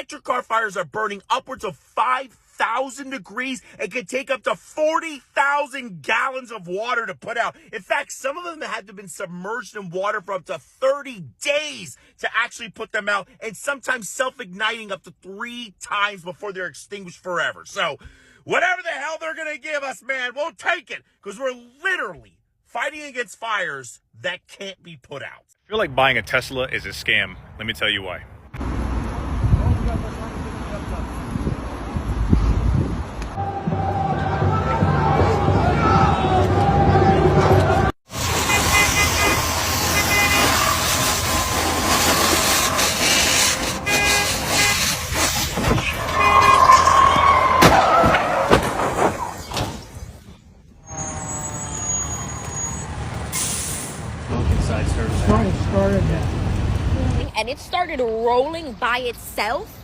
Electric car fires are burning upwards of 5,000 degrees and can take up to 40,000 gallons of water to put out. In fact, some of them had to have been submerged in water for up to 30 days to actually put them out, and sometimes self-igniting up to 3 times before they're extinguished forever. So whatever the hell they're going to give us, man, we'll take it, because we're literally fighting against fires that can't be put out. I feel like buying a Tesla is a scam. Let me tell you why. And it started rolling by itself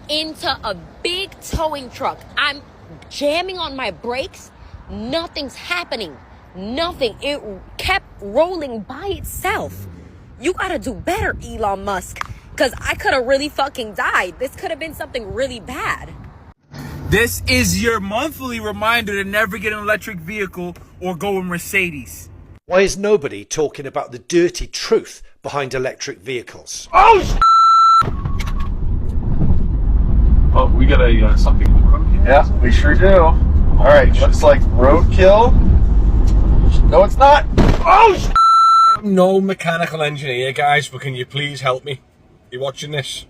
into a big towing truck. I'm jamming on my brakes. Nothing's happening. Nothing. It kept rolling by itself. You gotta do better, Elon Musk, because I could have really fucking died. This could have been something really bad. This is your monthly reminder to never get an electric vehicle or go in Mercedes. Why is nobody talking about the dirty truth behind electric vehicles? Oh, Oh, we got a something from here? Yeah, we sure do. All right, looks like roadkill. No, it's not. Oh, I'm no mechanical engineer, guys, but can you please help me? You watching this?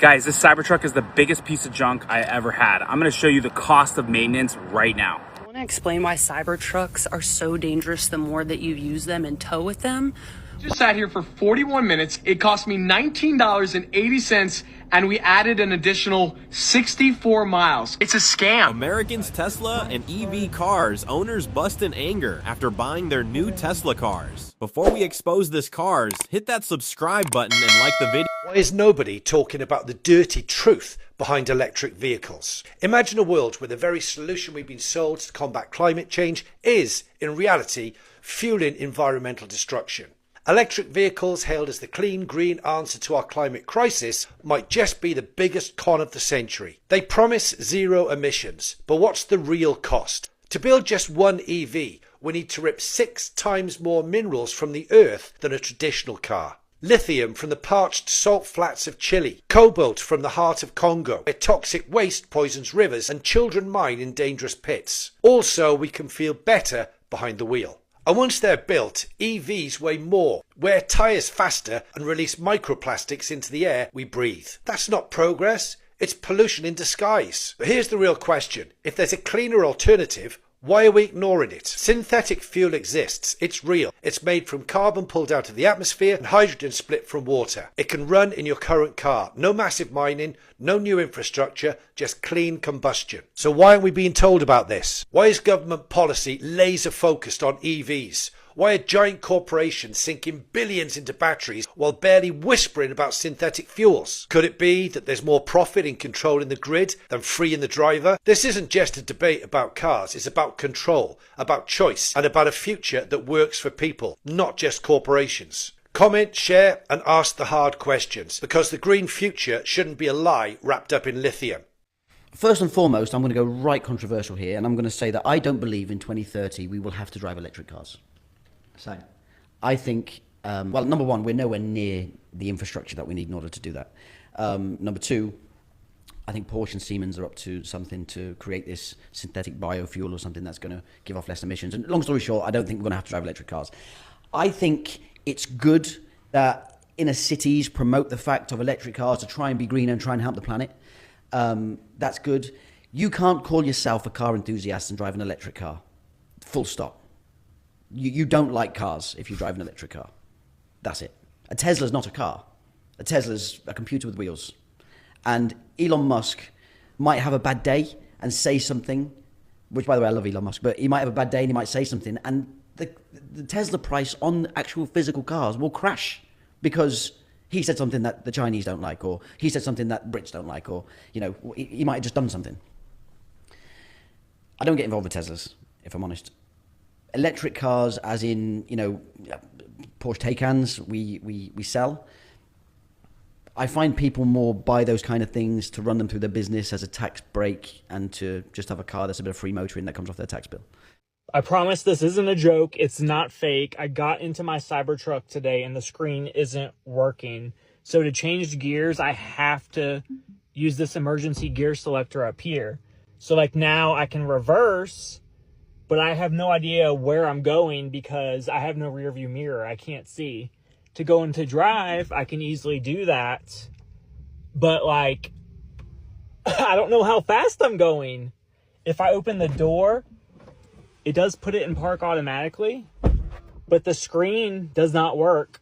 Guys, this Cybertruck is the biggest piece of junk I ever had. I'm gonna show you the cost of maintenance right now. I want to explain why Cybertrucks are so dangerous the more that you use them and tow with them. Just sat here for 41 minutes. It cost me $19.80, and we added an additional 64 miles. It's a scam. Americans, Tesla, and EV cars owners bust in anger after buying their new Tesla cars. Before we expose this cars, hit that subscribe button and like the video. Why is nobody talking about the dirty truth behind electric vehicles? Imagine a world where the very solution we've been sold to combat climate change is, in reality, fueling environmental destruction. Electric vehicles, hailed as the clean, green answer to our climate crisis, might just be the biggest con of the century. They promise zero emissions, but what's the real cost? To build just one EV, we need to rip 6 times more minerals from the earth than a traditional car. Lithium from the parched salt flats of Chile, cobalt from the heart of Congo, where toxic waste poisons rivers and children mine in dangerous pits. Also, we can feel better behind the wheel. And once they're built, EVs weigh more, wear tyres faster and release microplastics into the air we breathe. That's not progress, it's pollution in disguise. But here's the real question. If there's a cleaner alternative, why are we ignoring it? Synthetic fuel exists. It's real. It's made from carbon pulled out of the atmosphere and hydrogen split from water. It can run in your current car. No massive mining, no new infrastructure, just clean combustion. So why aren't we being told about this? Why is government policy laser focused on EVs? Why are giant corporations sinking billions into batteries while barely whispering about synthetic fuels? Could it be that there's more profit in controlling the grid than freeing the driver? This isn't just a debate about cars, it's about control, about choice, and about a future that works for people, not just corporations. Comment, share, and ask the hard questions, because the green future shouldn't be a lie wrapped up in lithium. First and foremost, I'm going to go right controversial here, and I'm going to say that I don't believe in 2030 we will have to drive electric cars. So, I think, well, number one, we're nowhere near the infrastructure that we need in order to do that. Number two, I think Porsche and Siemens are up to something to create this synthetic biofuel or something that's going to give off less emissions. And long story short, I don't think we're going to have to drive electric cars. I think it's good that inner cities promote the fact of electric cars to try and be greener and try and help the planet. That's good. You can't call yourself a car enthusiast and drive an electric car. Full stop. You don't like cars if you drive an electric car. That's it. A Tesla's not a car. A Tesla's a computer with wheels. And Elon Musk might have a bad day and say something, which, by the way, I love Elon Musk, but he might have a bad day and he might say something, and the Tesla price on actual physical cars will crash because he said something that the Chinese don't like, or he said something that Brits don't like, or, you know, he might have just done something. I don't get involved with Teslas, if I'm honest. Electric cars, as in, you know, Porsche Taycans, we sell. I find people more buy those kind of things to run them through their business as a tax break and to just have a car that's a bit of free motoring that comes off their tax bill. I promise this isn't a joke. It's not fake. I got into my Cybertruck today and the screen isn't working. So to change gears, I have to use this emergency gear selector up here. So like now I can reverse, but I have no idea where I'm going because I have no rear view mirror. I can't see. To go into drive, I can easily do that. But like, I don't know how fast I'm going. If I open the door, it does put it in park automatically, but the screen does not work.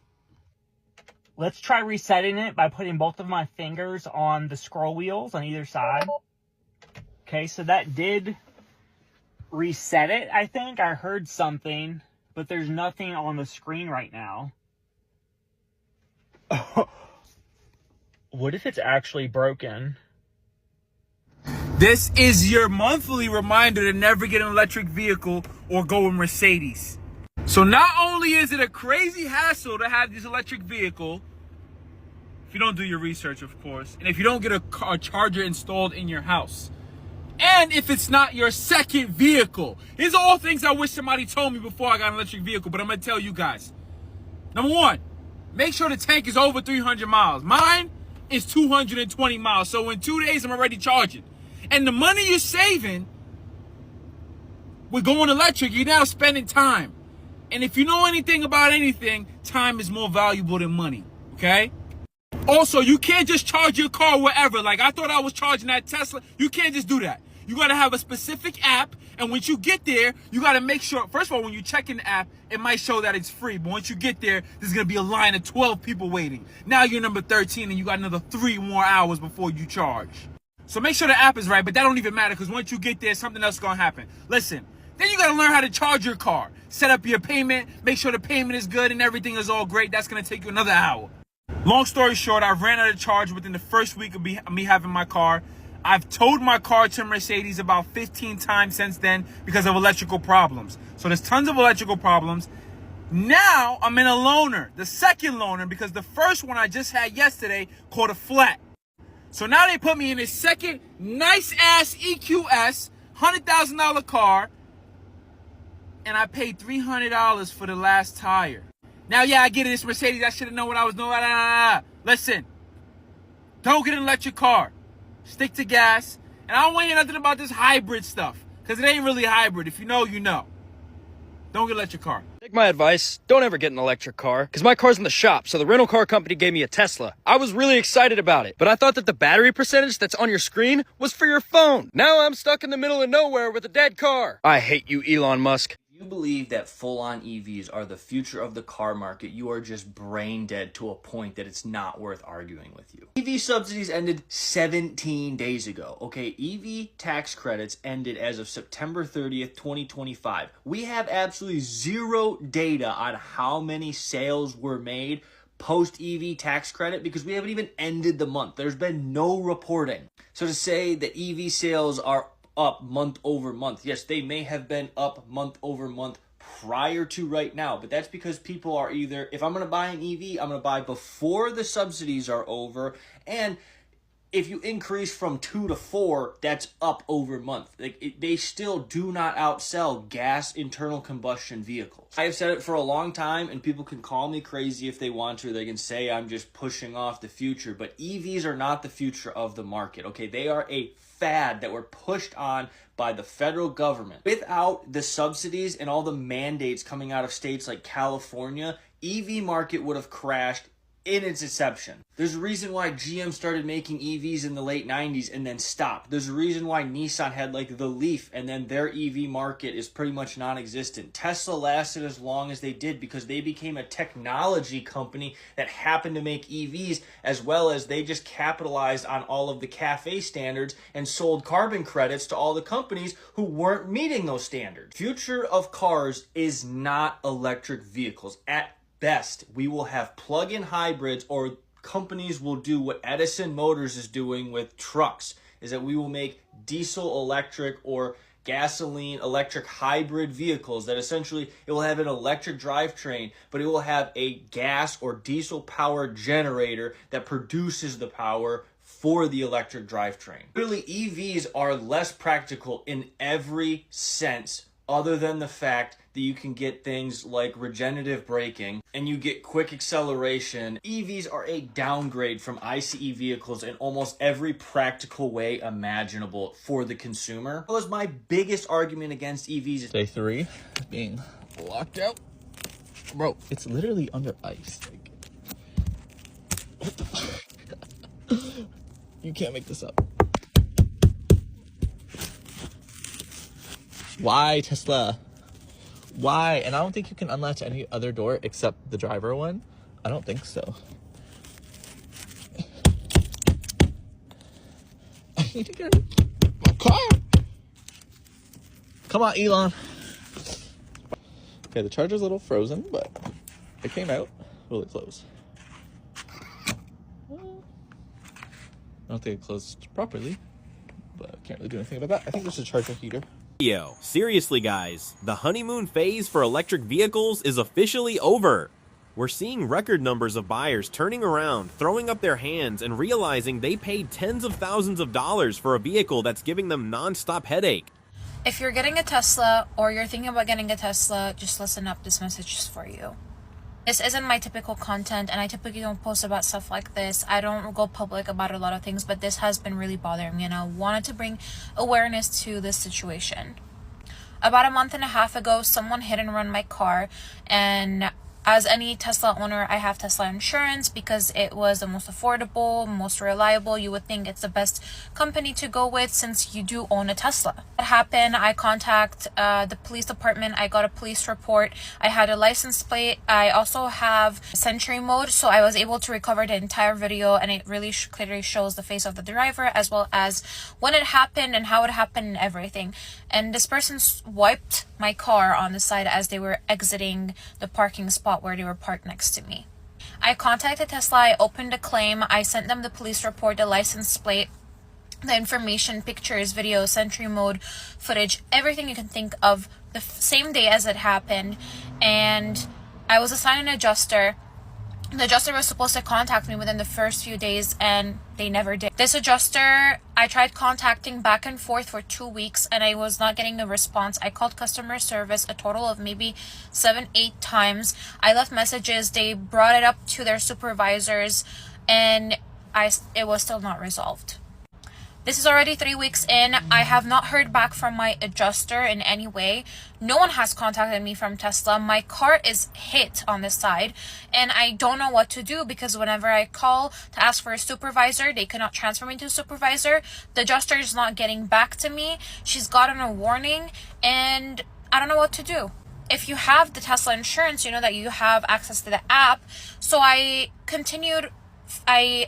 Let's try resetting it by putting both of my fingers on the scroll wheels on either side. Okay, so that did reset it, I think. I heard something, but there's nothing on the screen right now. What if it's actually broken? This is your monthly reminder to never get an electric vehicle or go with Mercedes. So not only is it a crazy hassle to have this electric vehicle, if you don't do your research, of course, and if you don't get a charger installed in your house, and if it's not your second vehicle. These are all things I wish somebody told me before I got an electric vehicle, but I'm going to tell you guys. Number one, make sure the tank is over 300 miles. Mine is 220 miles, so in 2 days I'm already charging. And the money you're saving with going electric, you're now spending time. And if you know anything about anything, time is more valuable than money, okay? Also, you can't just charge your car wherever. Like, I thought I was charging that Tesla. You can't just do that. You got to have a specific app, and once you get there, you got to make sure, first of all, when you check in the app, it might show that it's free. But once you get there, there's going to be a line of 12 people waiting. Now you're number 13, and you got another 3 more hours before you charge. So make sure the app is right, but that don't even matter because once you get there, something else is going to happen. Listen, then you got to learn how to charge your car. Set up your payment, make sure the payment is good and everything is all great. That's going to take you another hour. Long story short, I ran out of charge within the first week of me having my car. I've towed my car to Mercedes about 15 times since then because of electrical problems. So there's tons of electrical problems. Now I'm in a loaner, the second loaner, because the first one I just had yesterday caught a flat. So now they put me in a second nice-ass EQS, $100,000 car, and I paid $300 for the last tire. Now, yeah, I get it. It's Mercedes. I should have known what I was doing. Listen, don't get an electric car. Stick to gas. And I don't want to hear nothing about this hybrid stuff, because it ain't really hybrid. If you know, you know. Don't get an electric car. Take my advice, don't ever get an electric car, because my car's in the shop, so the rental car company gave me a Tesla. I was really excited about it, but I thought that the battery percentage that's on your screen was for your phone. Now I'm stuck in the middle of nowhere with a dead car. I hate you, Elon Musk. If you believe that full-on EVs are the future of the car market, you are just brain dead to a point that it's not worth arguing with you. EV subsidies ended 17 days ago, okay? EV tax credits ended as of September 30th, 2025. We have absolutely zero data on how many sales were made post EV tax credit because we haven't even ended the month. There's been no reporting. So to say that EV sales are up month over month. Yes, they may have been up month over month prior to right now, but that's because people are either, if I'm going to buy an EV, I'm going to buy before the subsidies are over, and if you increase from 2 to 4, that's up over month. They still do not outsell gas internal combustion vehicles. I have said it for a long time, and people can call me crazy if they want to. They can say I'm just pushing off the future, but EVs are not the future of the market, okay? They are a fad that were pushed on by the federal government. Without the subsidies and all the mandates coming out of states like California, EV market would have crashed in its inception. There's a reason why GM started making EVs in the late 90s and then stopped. There's a reason why Nissan had like the Leaf and then their EV market is pretty much non-existent. Tesla lasted as long as they did because they became a technology company that happened to make EVs, as well as they just capitalized on all of the CAFE standards and sold carbon credits to all the companies who weren't meeting those standards. Future of cars is not electric vehicles. At best, we will have plug-in hybrids, or companies will do what Edison Motors is doing with trucks, is that we will make diesel electric or gasoline electric hybrid vehicles that essentially it will have an electric drivetrain, but it will have a gas or diesel power generator that produces the power for the electric drivetrain. Really, EVs are less practical in every sense other than the fact that you can get things like regenerative braking and you get quick acceleration. EVs are a downgrade from ICE vehicles in almost every practical way imaginable for the consumer. That was my biggest argument against EVs. Day 3, being locked out. Bro, it's literally under ice. Like, what the fuck? You can't make this up. Why, Tesla? Why? And I don't think you can unlatch any other door except the driver one. I don't think so. I need to get my car. Come on, Elon. Okay, the charger's a little frozen, but it came out. Will it close? I don't think it closed properly, but I can't really do anything about that. I think there's a charger heater. Yo, seriously guys, the honeymoon phase for electric vehicles is officially over. We're seeing record numbers of buyers turning around, throwing up their hands, and realizing they paid tens of thousands of dollars for a vehicle that's giving them non-stop headache. If you're getting a Tesla or you're thinking about getting a Tesla, just listen up, this message is for you. This isn't my typical content, and I typically don't post about stuff like this. I don't go public about a lot of things, but this has been really bothering me, and I wanted to bring awareness to this situation. About a month and a half ago, someone hit and run my car, and as any Tesla owner, I have Tesla insurance because it was the most affordable, most reliable. You would think it's the best company to go with since you do own a Tesla. What happened, I contact the police department. I got a police report. I had a license plate. I also have Sentry mode, so I was able to recover the entire video, and it really clearly shows the face of the driver as well as when it happened and how it happened and everything. And this person wiped my car on the side as they were exiting the parking spot where they were parked next to me. I contacted Tesla. I opened a claim. I sent them the police report, the license plate, the information, pictures, videos, Sentry mode, footage, everything you can think of the same day as it happened. And I was assigned an adjuster. The adjuster was supposed to contact me within the first few days, and they never did. This adjuster, I tried contacting back and forth for 2 weeks, and I was not getting a response. I called customer service a total of maybe 7-8 times. I left messages. They brought it up to their supervisors, and it was still not resolved. This is already 3 weeks in. I have not heard back from my adjuster in any way. No one has contacted me from Tesla. My car is hit on the side, and I don't know what to do because whenever I call to ask for a supervisor, they cannot transfer me to a supervisor. The adjuster is not getting back to me. She's gotten a warning, and I don't know what to do. If you have the Tesla insurance, you know that you have access to the app. So I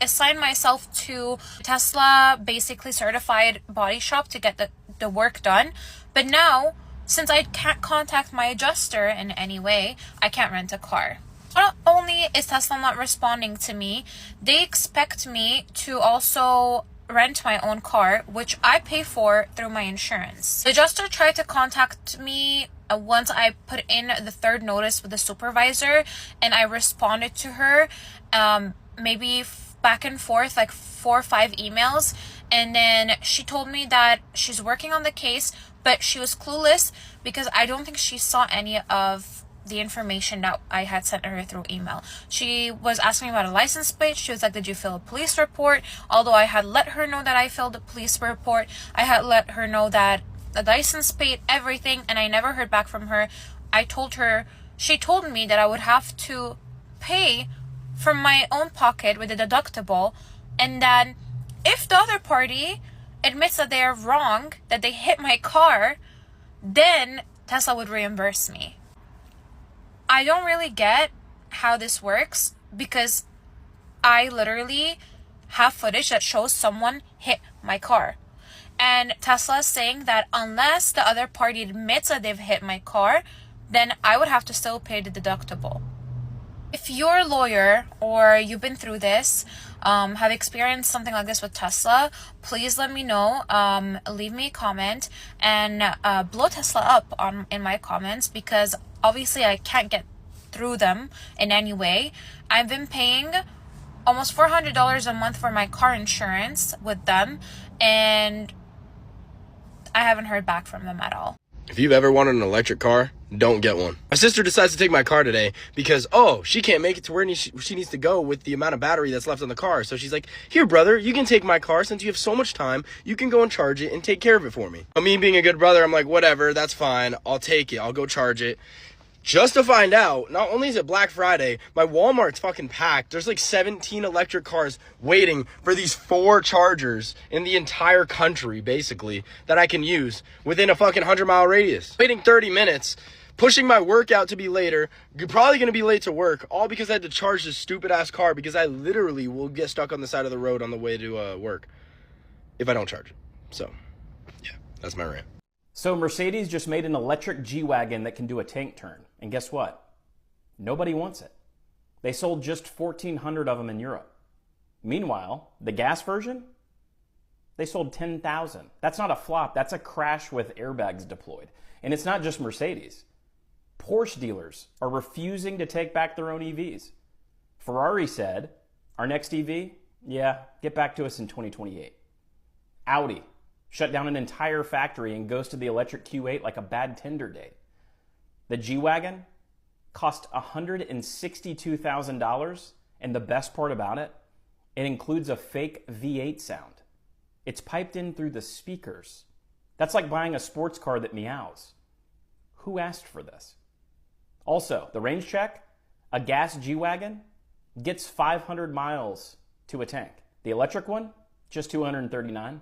assigned myself to Tesla basically certified body shop to get the work done. But now, since I can't contact my adjuster in any way, I can't rent a car. Not only is Tesla not responding to me, they expect me to also rent my own car, which I pay for through my insurance. The adjuster tried to contact me once I put in the third notice with the supervisor, and I responded to her maybe back and forth like 4 or 5 emails, and then she told me that she's working on the case, but she was clueless because I don't think she saw any of the information that I had sent her through email. She was asking me about a license plate. She was like, did you fill a police report? Although I had let her know that I filled a police report, I had let her know that the license plate, everything, and I never heard back from her. She told me that I would have to pay from my own pocket with a deductible, and then if the other party admits that they are wrong, that they hit my car, then Tesla would reimburse me. I don't really get how this works because I literally have footage that shows someone hit my car. And Tesla is saying that unless the other party admits that they've hit my car, then I would have to still pay the deductible. If you're a lawyer or you've been through this, have experienced something like this with Tesla, please let me know. Leave me a comment and blow Tesla up in my comments, because obviously I can't get through them in any way. I've been paying almost $400 a month for my car insurance with them, and I haven't heard back from them at all. If you've ever wanted an electric car, don't get one. My sister decides to take my car today because, she can't make it to where she needs to go with the amount of battery that's left on the car. So she's like, here, brother, you can take my car since you have so much time. You can go and charge it and take care of it for me. But me being a good brother, I'm like, whatever, that's fine. I'll take it. I'll go charge it. Just to find out, not only is it Black Friday, my Walmart's fucking packed. There's like 17 electric cars waiting for these 4 chargers in the entire country, basically, that I can use within a fucking 100-mile radius. Waiting 30 minutes, pushing my workout to be later, probably gonna be late to work, all because I had to charge this stupid-ass car because I literally will get stuck on the side of the road on the way to work if I don't charge it. So, yeah, that's my rant. So Mercedes just made an electric G-Wagon that can do a tank turn. And guess what? Nobody wants it. They sold just 1,400 of them in Europe. Meanwhile, the gas version, they sold 10,000. That's not a flop. That's a crash with airbags deployed. And it's not just Mercedes. Porsche dealers are refusing to take back their own EVs. Ferrari said, our next EV, get back to us in 2028. Audi shut down an entire factory and goes to the electric Q8 like a bad Tinder date. The G-Wagon cost $162,000, and the best part about it, it includes a fake V8 sound. It's piped in through the speakers. That's like buying a sports car that meows. Who asked for this? Also, the range check, a gas G-Wagon gets 500 miles to a tank. The electric one, just 239.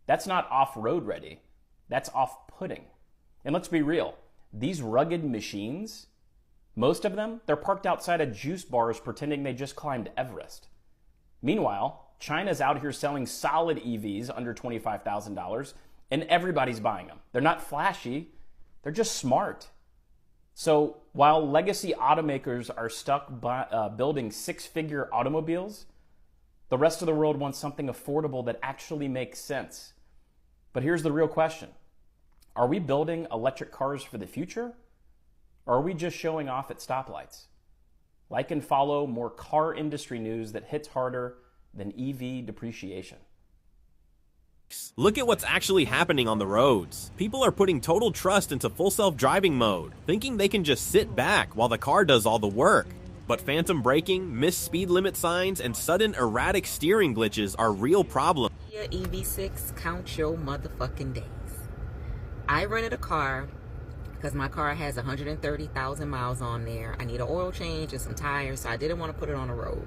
That's not off-road ready. That's off-putting. And let's be real. These rugged machines, most of them, they're parked outside of juice bars pretending they just climbed Everest. Meanwhile, China's out here selling solid EVs under $25,000, and everybody's buying them. They're not flashy, they're just smart. So while legacy automakers are stuck building 6-figure automobiles, the rest of the world wants something affordable that actually makes sense. But here's the real question. Are we building electric cars for the future? Or are we just showing off at stoplights? Like and follow more car industry news that hits harder than EV depreciation. Look at what's actually happening on the roads. People are putting total trust into full self-driving mode, thinking they can just sit back while the car does all the work. But phantom braking, missed speed limit signs, and sudden erratic steering glitches are real problems. Your EV6, count your motherfucking days. I rented a car because my car has 130,000 miles on there. I need an oil change and some tires, so I didn't want to put it on the road.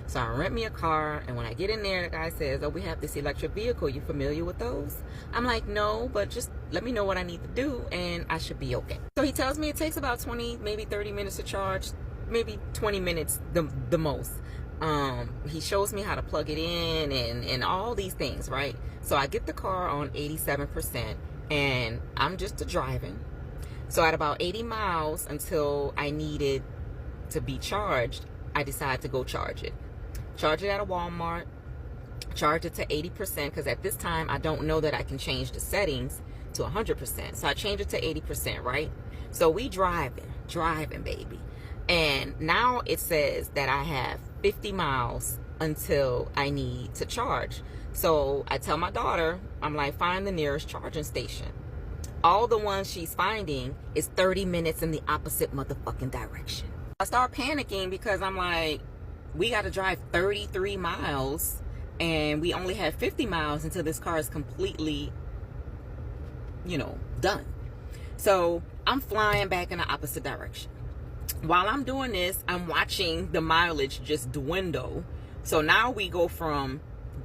So I rent me a car, and when I get in there, the guy says, we have this electric vehicle. You familiar with those? I'm like, no, but just let me know what I need to do, and I should be okay. So he tells me it takes about 20, maybe 30 minutes to charge, maybe 20 minutes the most. He shows me how to plug it in and all these things, right? So I get the car on 87%, and I'm just driving. So at about 80 miles until I needed to be charged, I decided to go charge it. Charge it at a Walmart, charge it to 80%, because at this time I don't know that I can change the settings to 100%. So I changed it to 80%, right? So we driving, baby. And now it says that I have 50 miles until I need to charge. So I tell my daughter, I'm like, find the nearest charging station. All the ones she's finding is 30 minutes in the opposite motherfucking direction. I start panicking because I'm like, we got to drive 33 miles and we only have 50 miles until this car is completely, done. So I'm flying back in the opposite direction. While I'm doing this, I'm watching the mileage just dwindle. So now we go from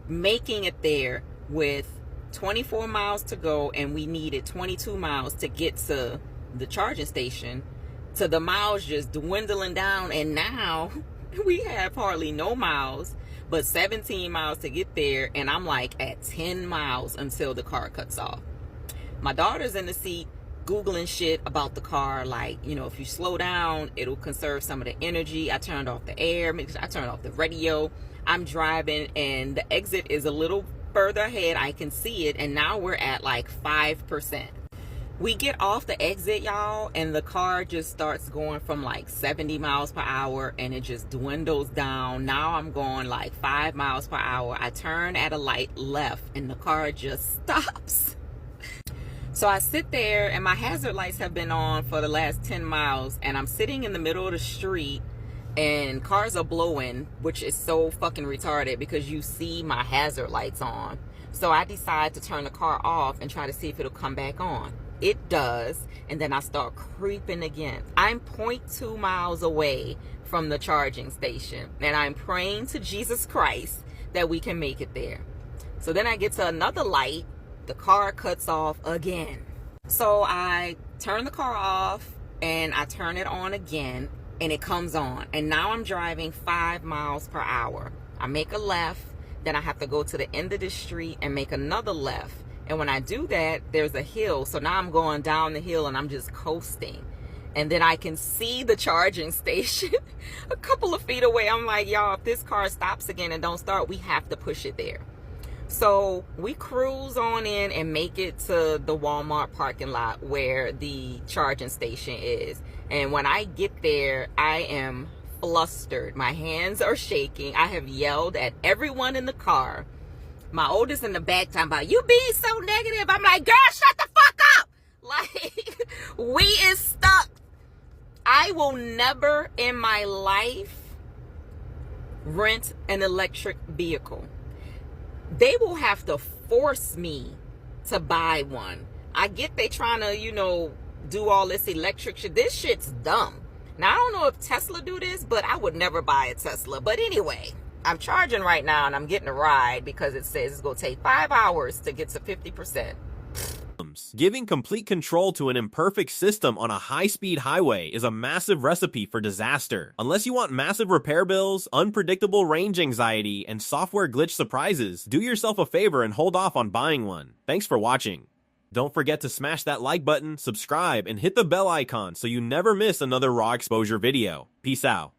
making it there with 24 miles to go, and we needed 22 miles to get to the charging station, to the miles just dwindling down, and now we have hardly no miles, but 17 miles to get there, and I'm like at 10 miles until the car cuts off. My daughter's in the seat, Googling shit about the car, like, you know, if you slow down, it'll conserve some of the energy. I turned off the air, I turned off the radio. I'm driving and the exit is a little further ahead. I can see it, and now we're at like 5%. We get off the exit, y'all, and the car just starts going from like 70 miles per hour, and it just dwindles down. Now I'm going like 5 miles per hour. I turn at a light left, and the car just stops. So I sit there, and my hazard lights have been on for the last 10 miles, and I'm sitting in the middle of the street, and cars are blowing, which is so fucking retarded because you see my hazard lights on. So I decide to turn the car off and try to see if it'll come back on. It does, and then I start creeping again. I'm 0.2 miles away from the charging station, and I'm praying to Jesus Christ that we can make it there. So then I get to another light, the car cuts off again. So I turn the car off, and I turn it on again, and it comes on. And now I'm driving 5 miles per hour. I make a left, then I have to go to the end of the street and make another left. And when I do that, there's a hill. So now I'm going down the hill and I'm just coasting. And then I can see the charging station a couple of feet away. I'm like, y'all, if this car stops again and don't start, we have to push it there. So we cruise on in and make it to the Walmart parking lot where the charging station is. And when I get there, I am flustered. My hands are shaking. I have yelled at everyone in the car. My oldest in the back talking about, you being so negative. I'm like, girl, shut the fuck up. Like, we is stuck. I will never in my life rent an electric vehicle. They will have to force me to buy one. I get they trying to, you know, do all this electric shit. This shit's dumb. Now, I don't know if Tesla do this, but I would never buy a Tesla. But anyway, I'm charging right now, and I'm getting a ride because it says it's going to take 5 hours to get to 50%. Giving complete control to an imperfect system on a high-speed highway is a massive recipe for disaster. Unless you want massive repair bills, unpredictable range anxiety, and software glitch surprises, do yourself a favor and hold off on buying one. Thanks for watching. Don't forget to smash that like button, subscribe, and hit the bell icon so you never miss another raw exposure video. Peace out.